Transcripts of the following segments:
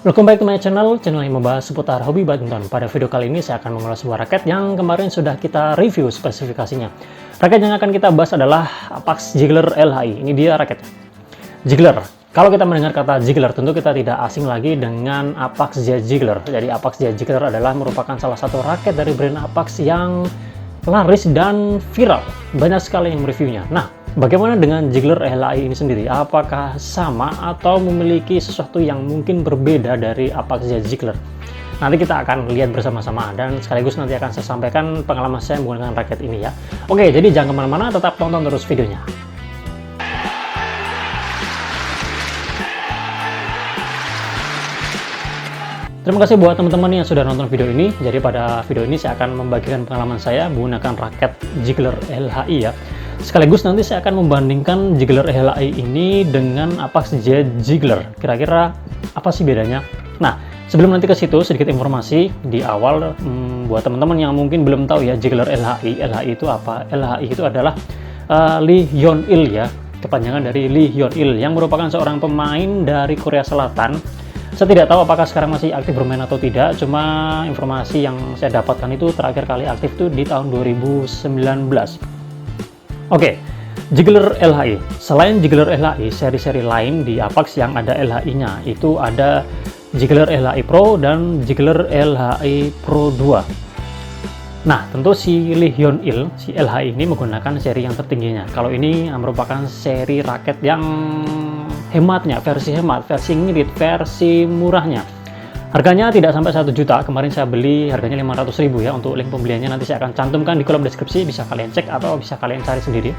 Welcome back to my channel yang membahas seputar hobi badminton. Pada video kali ini saya akan mengulas sebuah raket yang kemarin sudah kita review spesifikasinya. Raket yang akan kita bahas adalah Apax Ziegler LHI. Ini dia raketnya. Ziegler. Kalau kita mendengar kata Ziegler, tentu kita tidak asing lagi dengan Apax Ziegler. Jadi Apax Ziegler adalah merupakan salah satu raket dari brand Apax yang laris dan viral. Banyak sekali yang mereviewnya. Nah, bagaimana dengan Ziegler LHI ini sendiri? Apakah sama atau memiliki sesuatu yang mungkin berbeda dari Apax Ziegler? Nanti kita akan lihat bersama-sama dan sekaligus nanti akan saya sampaikan pengalaman saya menggunakan raket ini ya. Oke, jadi jangan kemana-mana, tetap tonton terus videonya. Terima kasih buat teman-teman yang sudah nonton video ini. Jadi pada video ini saya akan membagikan pengalaman saya menggunakan raket Ziegler LHI ya. Sekaligus nanti saya akan membandingkan Ziegler LHI ini dengan Apax Ziegler. Kira-kira apa sih bedanya? Nah, sebelum nanti ke situ sedikit informasi di awal buat teman-teman yang mungkin belum tahu ya Ziegler LHI. LHI itu apa? LHI itu adalah Lee Hyun Il ya. Kepanjangan dari Lee Hyun Il yang merupakan seorang pemain dari Korea Selatan. Saya tidak tahu apakah sekarang masih aktif bermain atau tidak, cuma informasi yang saya dapatkan itu terakhir kali aktif itu di tahun 2019. Oke, Ziegler LHI. Selain Ziegler LHI, seri-seri lain di Apax yang ada LHI-nya, itu ada Ziegler LHI Pro dan Ziegler LHI Pro 2. Nah, tentu si Lee Hyun Il, si LHI ini menggunakan seri yang tertingginya. Kalau ini merupakan seri raket yang hematnya, versi hemat, versi ngirit, versi murahnya. Harganya tidak sampai 1 juta, kemarin saya beli harganya 500.000 ya. Untuk link pembeliannya nanti saya akan cantumkan di kolom deskripsi, bisa kalian cek atau bisa kalian cari sendiri.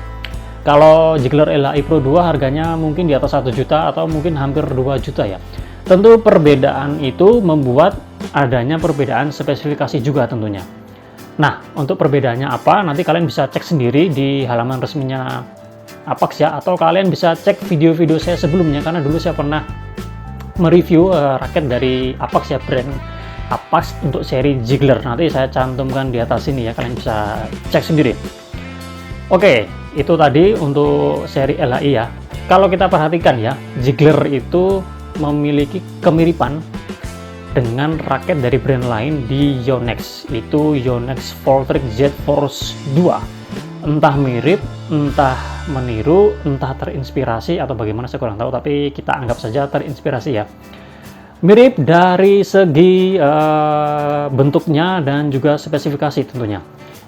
Kalau Ziegler LHI Pro 2 harganya mungkin di atas 1 juta atau mungkin hampir 2 juta ya. Tentu perbedaan itu membuat adanya perbedaan spesifikasi juga tentunya. Nah, untuk perbedaannya apa, nanti kalian bisa cek sendiri di halaman resminya Apax ya, atau kalian bisa cek video-video saya sebelumnya, karena dulu saya pernah mereview raket dari Apax ya, brand Apax untuk seri Ziegler. Nanti saya cantumkan di atas sini ya, kalian bisa cek sendiri. Oke, itu tadi untuk seri LHI ya. Kalau kita perhatikan ya, Ziegler itu memiliki kemiripan dengan raket dari brand lain di Yonex, itu Yonex Voltric Z Force 2. Entah mirip, entah meniru, entah terinspirasi atau bagaimana saya kurang tahu, tapi kita anggap saja terinspirasi ya. Mirip dari segi bentuknya dan juga spesifikasi tentunya.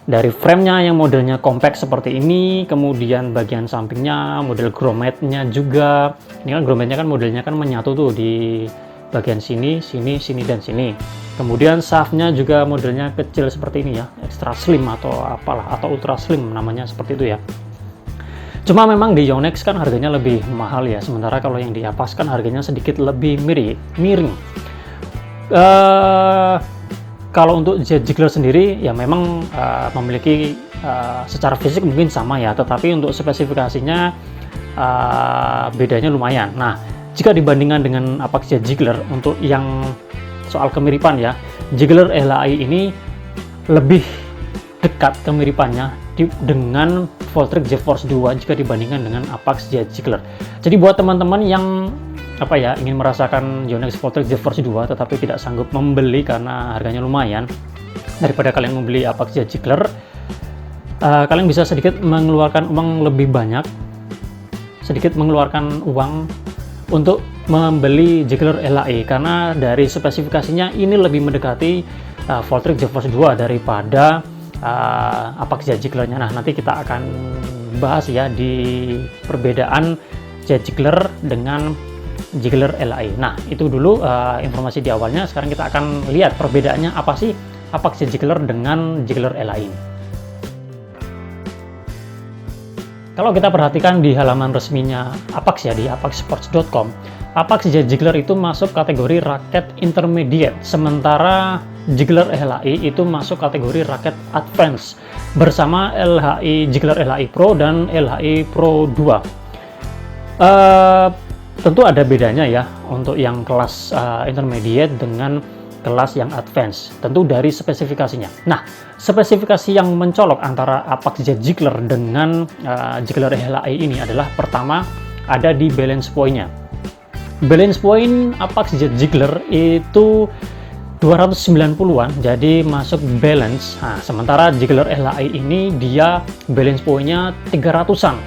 Dari framenya yang modelnya compact seperti ini, kemudian bagian sampingnya, model grommetnya juga. Ini kan grommetnya kan modelnya kan menyatu tuh di bagian sini, sini, sini, dan sini. Kemudian shaftnya juga modelnya kecil seperti ini ya, extra slim atau apalah, atau ultra slim namanya seperti itu ya. Cuma memang di Yonex kan harganya lebih mahal ya, sementara kalau yang di Apax kan harganya sedikit lebih miring. Kalau untuk Ziegler sendiri ya memang memiliki secara fisik mungkin sama ya, tetapi untuk spesifikasinya bedanya lumayan. Nah, jika dibandingkan dengan Apax Ziegler untuk yang soal kemiripan ya, Ziegler LHI ini lebih dekat kemiripannya dengan Voltric Z Force 2 jika dibandingkan dengan Apax Ziegler. Jadi buat teman-teman yang ingin merasakan Yonex Voltric Z Force 2 tetapi tidak sanggup membeli karena harganya lumayan, daripada kalian membeli Apax Ziegler, kalian bisa sedikit mengeluarkan uang lebih banyak, sedikit mengeluarkan uang untuk membeli Ziegler LHI, karena dari spesifikasinya ini lebih mendekati Voltric Z Force 2 daripada Apax Ziegler-nya. Nah, nanti kita akan bahas ya di perbedaan Ziegler dengan Ziegler LHI. Nah, itu dulu informasi di awalnya. Sekarang kita akan lihat perbedaannya apa sih Apax Ziegler dengan Ziegler LHI. Kalau kita perhatikan di halaman resminya Apax ya, di apaxsports.com, Apax Ziegler itu masuk kategori raket intermediate, sementara Ziegler LHI itu masuk kategori raket advance bersama Ziegler LHI Pro dan LHI Pro 2. Tentu ada bedanya ya untuk yang kelas intermediate dengan kelas yang advance, tentu dari spesifikasinya. Nah, spesifikasi yang mencolok antara Apax Ziegler dengan Ziegler LHI ini adalah pertama ada di balance point-nya. Balance point Apax Z Jiggler itu 290-an, jadi masuk balance. Nah, sementara Jiggler LHI ini dia balance point-nya 300-an.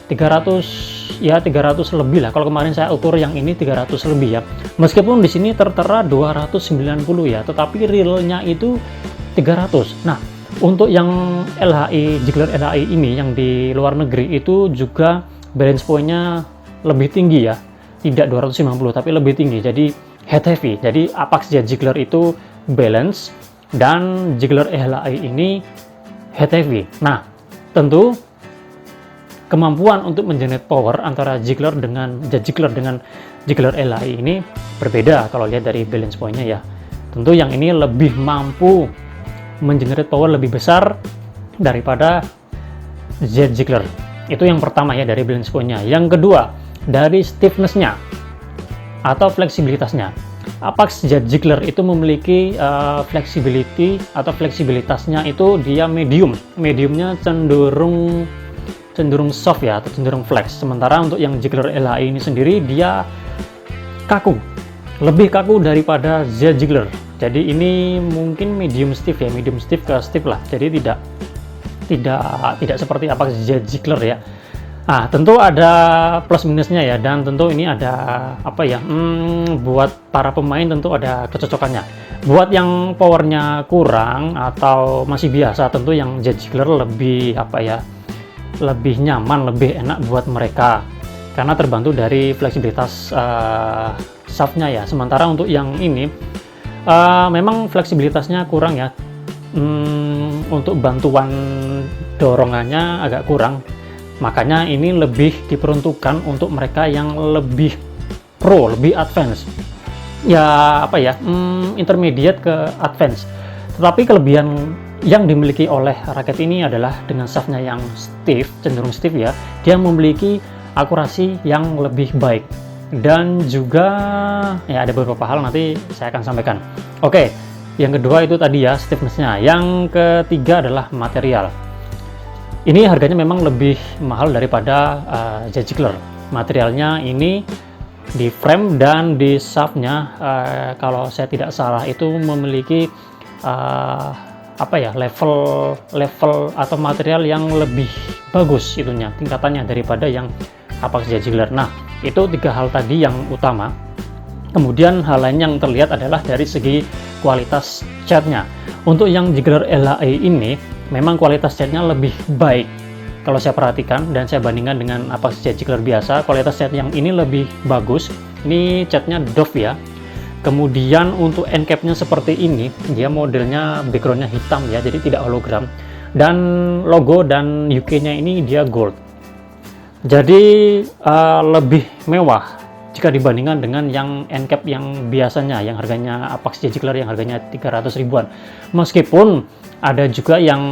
300 ya, 300 lebih lah. Kalau kemarin saya ukur yang ini 300 lebih ya. Meskipun di sini tertera 290 ya, tetapi realnya itu 300. Nah, untuk yang LHI, Jiggler LHI ini yang di luar negeri itu juga balance point-nya lebih tinggi ya. Tidak 250 tapi lebih tinggi. Jadi head heavy. Jadi Apax Z Jiggler itu balance dan Jiggler LHI ini head heavy. Nah, tentu kemampuan untuk mengenerate power antara Jiggler dengan Jiggler LHI ini berbeda kalau lihat dari balance point-nya ya. Tentu yang ini lebih mampu mengenerate power lebih besar daripada Z Jiggler. Itu yang pertama ya dari balance point-nya. Yang kedua, dari stiffness-nya atau fleksibilitasnya. Apax Z Jiggler itu memiliki flexibility atau fleksibilitasnya itu dia medium. Mediumnya cenderung soft ya, atau cenderung flex. Sementara untuk yang Jiggler LHI ini sendiri dia kaku. Lebih kaku daripada Z Jiggler. Jadi ini mungkin medium stiff ya, medium stiff ke stiff lah. Jadi tidak seperti Apax Z Jiggler ya. Nah, tentu ada plus minusnya ya, dan tentu ini ada apa ya, buat para pemain tentu ada kecocokannya. Buat yang powernya kurang atau masih biasa, tentu yang Z Jiggler lebih apa ya, lebih nyaman, lebih enak buat mereka karena terbantu dari fleksibilitas shaftnya ya. Sementara untuk yang ini memang fleksibilitasnya kurang ya, untuk bantuan dorongannya agak kurang. Makanya ini lebih diperuntukkan untuk mereka yang lebih pro, lebih advance. Ya apa ya, intermediate ke advance. Tetapi kelebihan yang dimiliki oleh raket ini adalah dengan shaftnya yang stiff, cenderung stiff ya, dia memiliki akurasi yang lebih baik. Dan juga ya ada beberapa hal nanti saya akan sampaikan. Oke, yang kedua itu tadi ya stiffness-nya. Yang ketiga adalah material. Ini harganya memang lebih mahal daripada Z Jiggler. Materialnya ini di frame dan di shaftnya kalau saya tidak salah itu memiliki apa ya, level atau material yang lebih bagus itunya, tingkatannya daripada yang Apax Z Jiggler. Nah, itu tiga hal tadi yang utama. Kemudian hal lain yang terlihat adalah dari segi kualitas catnya. Untuk yang Jiggler LHI ini memang kualitas catnya lebih baik kalau saya perhatikan dan saya bandingkan dengan Apax Z Jiggler biasa. Kualitas cat yang ini lebih bagus. Ini catnya doff ya. Kemudian untuk end capnya seperti ini, dia modelnya backgroundnya hitam ya, jadi tidak hologram. Dan logo dan UK-nya ini dia gold. Jadi lebih mewah jika dibandingkan dengan yang end cap yang biasanya, yang harganya Apax Z Jiggler yang harganya 300 ribuan. Meskipun ada juga yang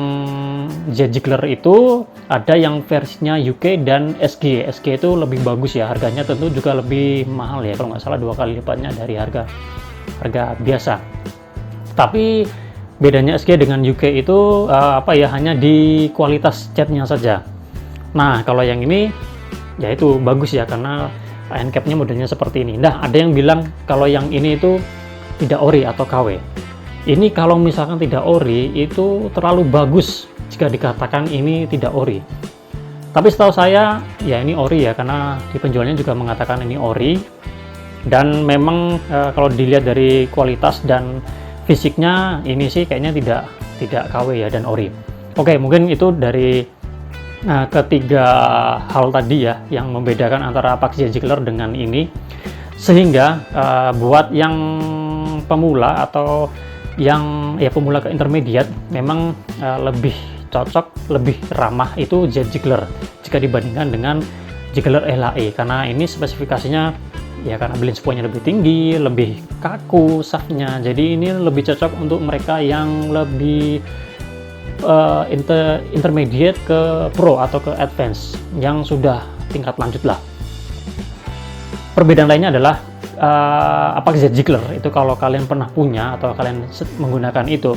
Z Jiggler itu ada yang versinya UK dan SG. SG itu lebih bagus ya, harganya tentu juga lebih mahal ya, kalau nggak salah 2 kali lipatnya dari harga biasa. Tapi bedanya SG dengan UK itu apa ya, hanya di kualitas catnya saja. Nah, kalau yang ini ya itu bagus ya, karena end capnya modelnya seperti ini. Nah, ada yang bilang kalau yang ini itu tidak ori atau KW. Ini kalau misalkan tidak ori itu terlalu bagus jika dikatakan ini tidak ori. Tapi setahu saya ya ini ori ya, karena di penjualnya juga mengatakan ini ori. Dan memang kalau dilihat dari kualitas dan fisiknya ini sih kayaknya tidak KW ya dan ori. Oke, mungkin itu dari ketiga hal tadi ya yang membedakan antara Apax Z Jiggler dengan ini. Sehingga buat yang pemula atau yang ya pemula ke intermediate memang lebih cocok, lebih ramah itu Z Jiggler jika dibandingkan dengan Jiggler LHI, karena ini spesifikasinya ya, karena balance point-nya lebih tinggi, lebih kaku shaftnya, jadi ini lebih cocok untuk mereka yang lebih intermediate ke pro atau ke advance yang sudah tingkat lanjut lah. Perbedaan lainnya adalah Apax Z Jiggler itu kalau kalian pernah punya atau kalian menggunakan itu,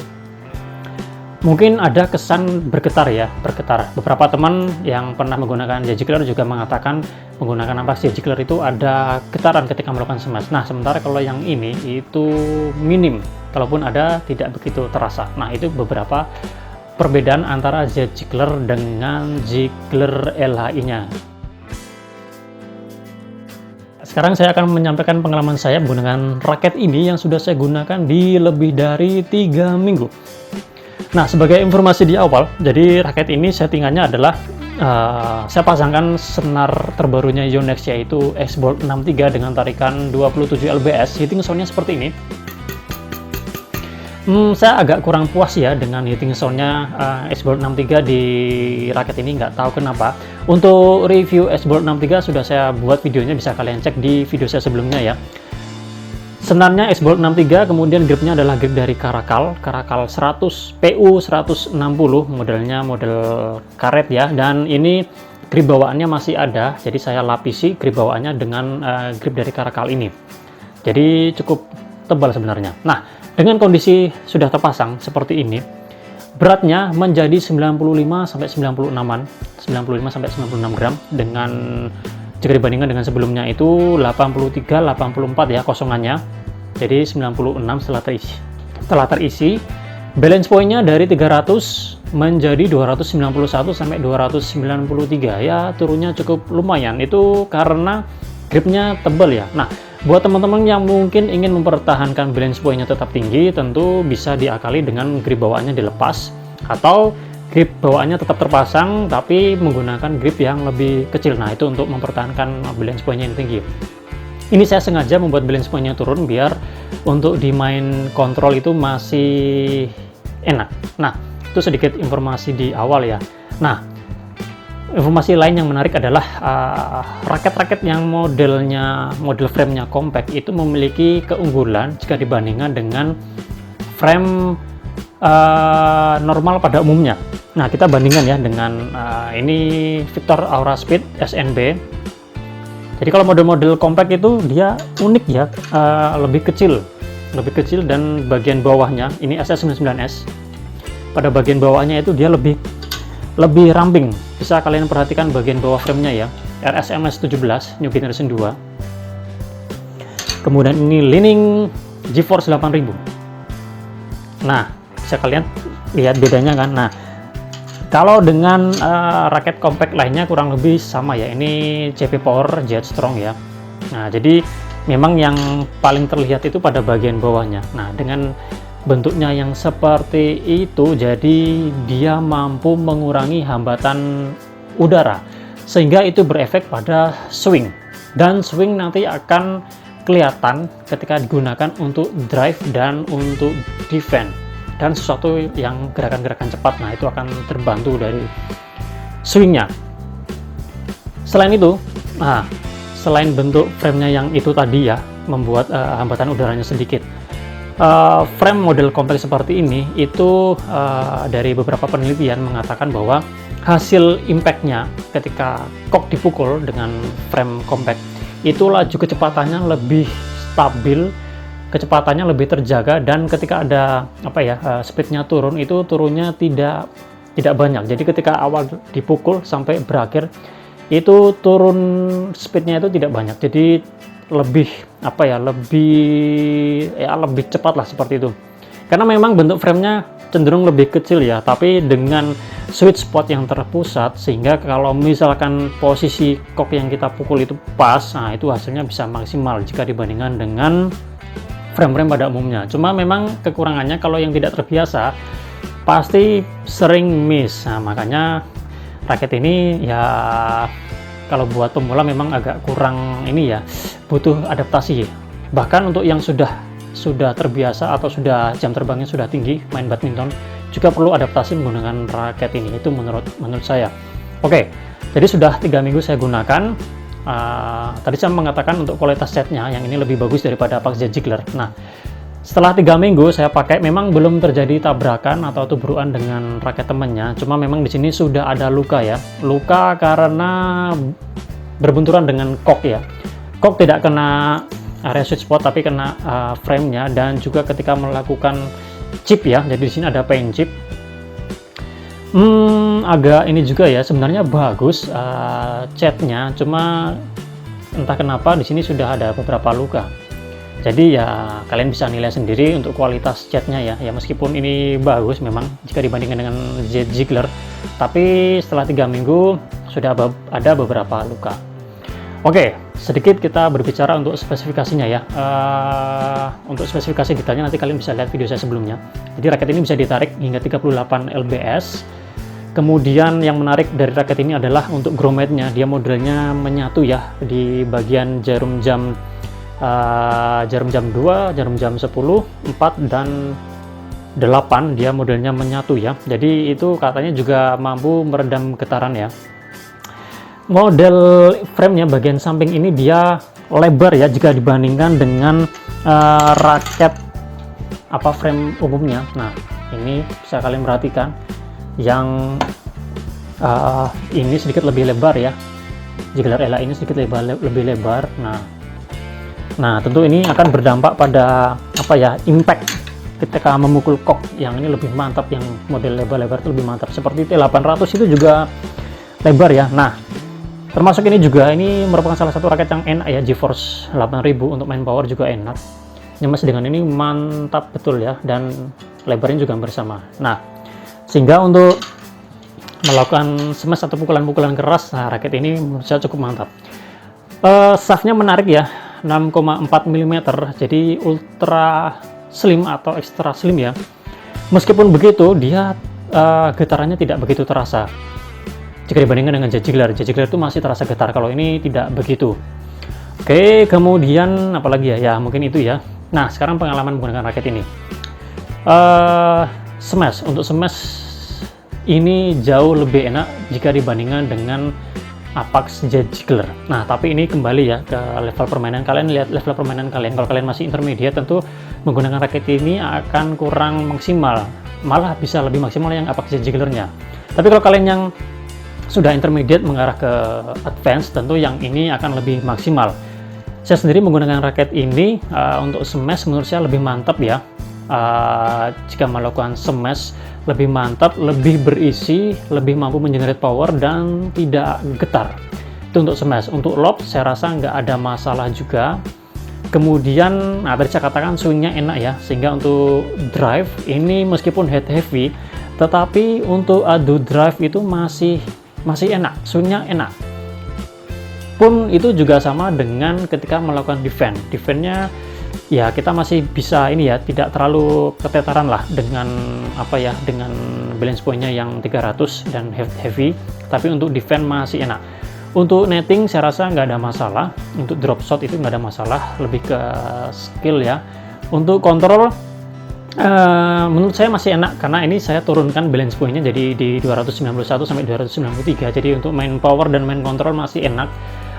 Mungkin ada kesan bergetar ya, bergetar. Beberapa teman yang pernah menggunakan J-Jiggler juga mengatakan menggunakan ampas J-Jiggler itu ada getaran ketika melakukan smash. Nah, sementara kalau yang ini itu minim, kalaupun ada tidak begitu terasa. Nah, itu beberapa perbedaan antara J-Jiggler dengan Jiggler LHI-nya. Sekarang saya akan menyampaikan pengalaman saya menggunakan raket ini yang sudah saya gunakan di lebih dari 3 minggu. Nah, sebagai informasi di awal, jadi raket ini settingannya adalah saya pasangkan senar terbarunya Yonex, yaitu X-Bolt 63 dengan tarikan 27 lbs. Hitting soundnya seperti ini. Saya agak kurang puas ya dengan hitting soundnya X-Bolt 63 di raket ini, nggak tahu kenapa. Untuk review X-Bolt 63 sudah saya buat videonya, bisa kalian cek di video saya sebelumnya ya. Senarnya X-Bolt 63, kemudian gripnya adalah grip dari Caracal 100 PU 160, modelnya model karet ya, dan ini grip bawaannya masih ada, jadi saya lapisi grip bawaannya dengan grip dari Caracal ini, jadi cukup tebal sebenarnya. Nah, dengan kondisi sudah terpasang seperti ini, beratnya menjadi 95-96an, 95-96 gram, dengan jika dibandingkan dengan sebelumnya itu 83-84 ya kosongannya, jadi 96 setelah terisi. Balance point-nya dari 300 menjadi 291 sampai 293 ya, turunnya cukup lumayan, itu karena gripnya tebal ya. Nah, buat teman-teman yang mungkin ingin mempertahankan balance point-nya tetap tinggi, tentu bisa diakali dengan grip bawaannya dilepas, atau grip bawaannya tetap terpasang tapi menggunakan grip yang lebih kecil. Nah, itu untuk mempertahankan balance point-nya yang tinggi. Ini saya sengaja membuat balance point-nya turun biar untuk di main kontrol itu masih enak. Nah, itu sedikit informasi di awal ya. Nah, informasi lain yang menarik adalah raket-raket yang model frame-nya compact itu memiliki keunggulan jika dibandingkan dengan frame normal pada umumnya. Nah, kita bandingkan ya dengan ini Victor Aura Speed SNB. Jadi kalau model-model compact itu dia unik ya, lebih kecil dan bagian bawahnya ini SS99S. Pada bagian bawahnya itu dia lebih ramping. Bisa kalian perhatikan bagian bawah frame-nya ya, RSMS 17 New Generation 2. Kemudian ini Li-Ning GeForce 8000. Nah, bisa kalian lihat bedanya kan. Nah, kalau dengan raket compact lainnya kurang lebih sama ya. Ini CP Power Jet Strong ya. Nah, jadi memang yang paling terlihat itu pada bagian bawahnya. Nah, dengan bentuknya yang seperti itu, jadi dia mampu mengurangi hambatan udara, sehingga itu berefek pada swing. Dan swing nanti akan kelihatan ketika digunakan untuk drive dan untuk defense, dan sesuatu yang gerakan-gerakan cepat. Nah, itu akan terbantu dari swingnya. Selain itu, selain bentuk framenya yang itu tadi ya, membuat hambatan udaranya sedikit, frame model compact seperti ini itu dari beberapa penelitian mengatakan bahwa hasil impactnya ketika kok dipukul dengan frame compact itu laju kecepatannya lebih stabil, kecepatannya lebih terjaga, dan ketika ada speednya turun, itu turunnya tidak banyak. Jadi ketika awal dipukul sampai berakhir itu turun speednya itu tidak banyak, jadi lebih lebih cepat lah seperti itu. Karena memang bentuk framenya cenderung lebih kecil ya, tapi dengan sweet spot yang terpusat, sehingga kalau misalkan posisi kok yang kita pukul itu pas, nah itu hasilnya bisa maksimal jika dibandingkan dengan frame-frame pada umumnya. Cuma memang kekurangannya kalau yang tidak terbiasa pasti sering miss. Nah, makanya raket ini ya kalau buat pemula memang agak kurang ini ya, butuh adaptasi. Bahkan untuk yang sudah terbiasa atau sudah jam terbangnya sudah tinggi main badminton juga perlu adaptasi menggunakan raket ini, itu menurut saya. Oke, jadi sudah 3 minggu saya gunakan. Tadi saya mengatakan untuk kualitas setnya yang ini lebih bagus daripada Apax J-Jiggler. Nah, setelah 3 minggu saya pakai, memang belum terjadi tabrakan atau tubruan dengan raket temannya. Cuma memang di sini sudah ada luka ya, luka karena berbenturan dengan kok ya. Kok tidak kena area sweet spot tapi kena frame-nya, dan juga ketika melakukan chip ya. Jadi di sini ada paint chip. Agak ini juga ya, sebenarnya bagus catnya, cuma entah kenapa di sini sudah ada beberapa luka. Jadi ya kalian bisa nilai sendiri untuk kualitas catnya ya. Ya meskipun ini bagus memang jika dibandingkan dengan Z Ziegler, tapi setelah 3 minggu sudah ada beberapa luka. Oke, sedikit kita berbicara untuk spesifikasinya ya. Untuk spesifikasi detailnya nanti kalian bisa lihat video saya sebelumnya. Jadi raket ini bisa ditarik hingga 38 lbs. Kemudian yang menarik dari raket ini adalah untuk grommetnya, dia modelnya menyatu ya di bagian jarum jam 2, jarum jam 10, 4 dan 8 dia modelnya menyatu ya. Jadi itu katanya juga mampu meredam getaran ya. Model framenya bagian samping ini dia lebar ya jika dibandingkan dengan raket frame umumnya. Nah ini bisa kalian perhatikan yang ini sedikit lebih lebar ya, Ziegler LA ini sedikit lebih lebar. Nah tentu ini akan berdampak pada impact ketika memukul kok. Yang ini lebih mantap, yang model lebar-lebar itu lebih mantap. Seperti T800 itu juga lebar ya. Nah termasuk ini juga, ini merupakan salah satu raket yang enak ya, GeForce 8000 untuk main power juga enak. Nyemes dengan ini mantap betul ya, dan lebarnya juga bersama. Nah sehingga untuk melakukan smash atau pukulan-pukulan keras, raket ini menurut saya cukup mantap. Shaftnya menarik ya, 6,4 mm, jadi ultra slim atau extra slim ya. Meskipun begitu dia getarannya tidak begitu terasa jika dibandingkan dengan Z Ziegler. Z Ziegler itu masih terasa getar, kalau ini tidak begitu. Oke, kemudian apalagi ya, mungkin itu ya. Nah sekarang pengalaman menggunakan raket ini. Untuk smash ini jauh lebih enak jika dibandingkan dengan Apax Z Ziegler. Nah tapi ini kembali ya ke level permainan kalian. Lihat level permainan kalian. Kalau kalian masih intermediate, tentu menggunakan raket ini akan kurang maksimal, malah bisa lebih maksimal yang Apax Z Ziegler-nya. Tapi kalau kalian yang sudah intermediate mengarah ke advance, tentu yang ini akan lebih maksimal. Saya sendiri menggunakan raket ini untuk smash menurut saya lebih mantap ya. Jika melakukan smash lebih mantap, lebih berisi, lebih mampu mengenerate power dan tidak getar. Itu untuk smash. Untuk lob saya rasa nggak ada masalah juga. Kemudian tadi saya katakan swingnya enak ya, sehingga untuk drive ini meskipun head heavy, tetapi untuk adu drive itu masih enak, swingnya enak. Pun itu juga sama dengan ketika melakukan defense-nya ya, kita masih bisa ini ya, tidak terlalu ketetaran lah dengan dengan balance point-nya yang 300 dan heavy, tapi untuk defense masih enak. Untuk netting saya rasa nggak ada masalah, untuk drop shot itu nggak ada masalah, lebih ke skill ya. Untuk kontrol menurut saya masih enak, karena ini saya turunkan balance point-nya jadi di 291 sampai 293, jadi untuk main power dan main kontrol masih enak.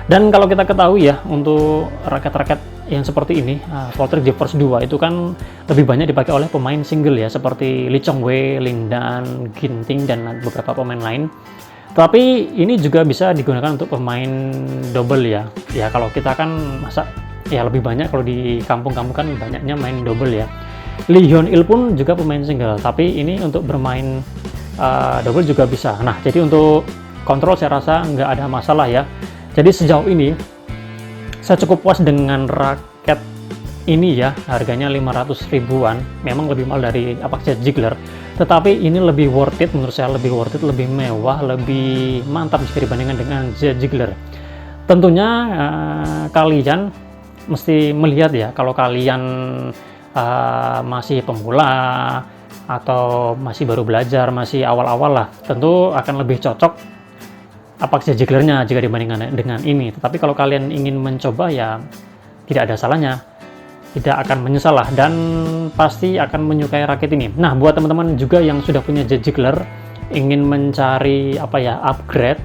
Dan kalau kita ketahui ya, untuk raket-raket yang seperti ini, Voltrek GeForce 2 itu kan lebih banyak dipakai oleh pemain single ya, seperti Lee Chong Wei, Lin Dan, Ginting, dan beberapa pemain lain. Tapi ini juga bisa digunakan untuk pemain double ya. Ya kalau kita kan masa ya lebih banyak, kalau di kampung-kampung kan banyaknya main double ya. Lee Hyun Il pun juga pemain single, tapi ini untuk bermain double juga bisa. Nah jadi untuk kontrol saya rasa nggak ada masalah ya. Jadi sejauh ini saya cukup puas dengan raket ini ya. Harganya 500 ribuan, memang lebih mahal dari Apax Z Ziegler, tetapi ini lebih worth it menurut saya, lebih worth it, lebih mewah, lebih mantap jika dibandingkan dengan Z Ziegler. Tentunya kalian mesti melihat ya, kalau kalian masih pemula atau masih baru belajar, masih awal-awal lah, tentu akan lebih cocok Apax Z Ziegler-nya jika dibandingkan dengan ini. Tetapi kalau kalian ingin mencoba ya tidak ada salahnya, tidak akan menyesal lah, dan pasti akan menyukai raket ini. Nah buat teman-teman juga yang sudah punya Z Ziegler, ingin mencari upgrade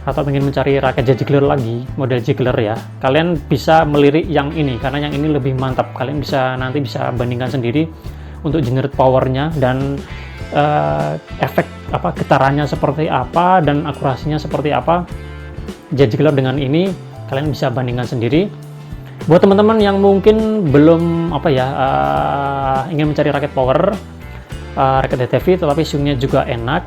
atau ingin mencari raket Z Ziegler lagi, model Ziegler ya, kalian bisa melirik yang ini, karena yang ini lebih mantap. Kalian nanti bisa bandingkan sendiri untuk generate powernya dan efek getarannya seperti apa dan akurasinya seperti apa. Z Ziegler dengan ini kalian bisa bandingkan sendiri. Buat teman-teman yang mungkin belum ingin mencari raket power, raket heavy tetapi swingnya juga enak,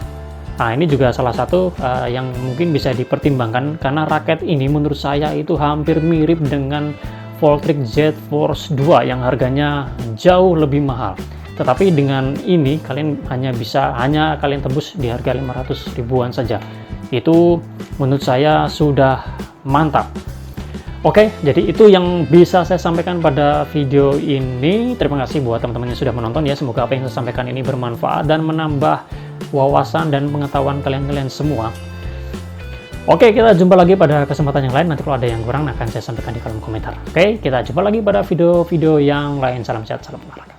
Nah, ini juga salah satu yang mungkin bisa dipertimbangkan, karena raket ini menurut saya itu hampir mirip dengan Voltric Z Force 2 yang harganya jauh lebih mahal. Tetapi dengan ini kalian hanya kalian tebus di harga 500 ribuan saja. Itu menurut saya sudah mantap. Oke, jadi itu yang bisa saya sampaikan pada video ini. Terima kasih buat teman-teman yang sudah menonton ya. Semoga apa yang saya sampaikan ini bermanfaat dan menambah wawasan dan pengetahuan kalian semua. Oke, kita jumpa lagi pada kesempatan yang lain. Nanti kalau ada yang kurang akan saya sampaikan di kolom komentar. Oke, kita jumpa lagi pada video-video yang lain. Salam sehat, salam olahraga.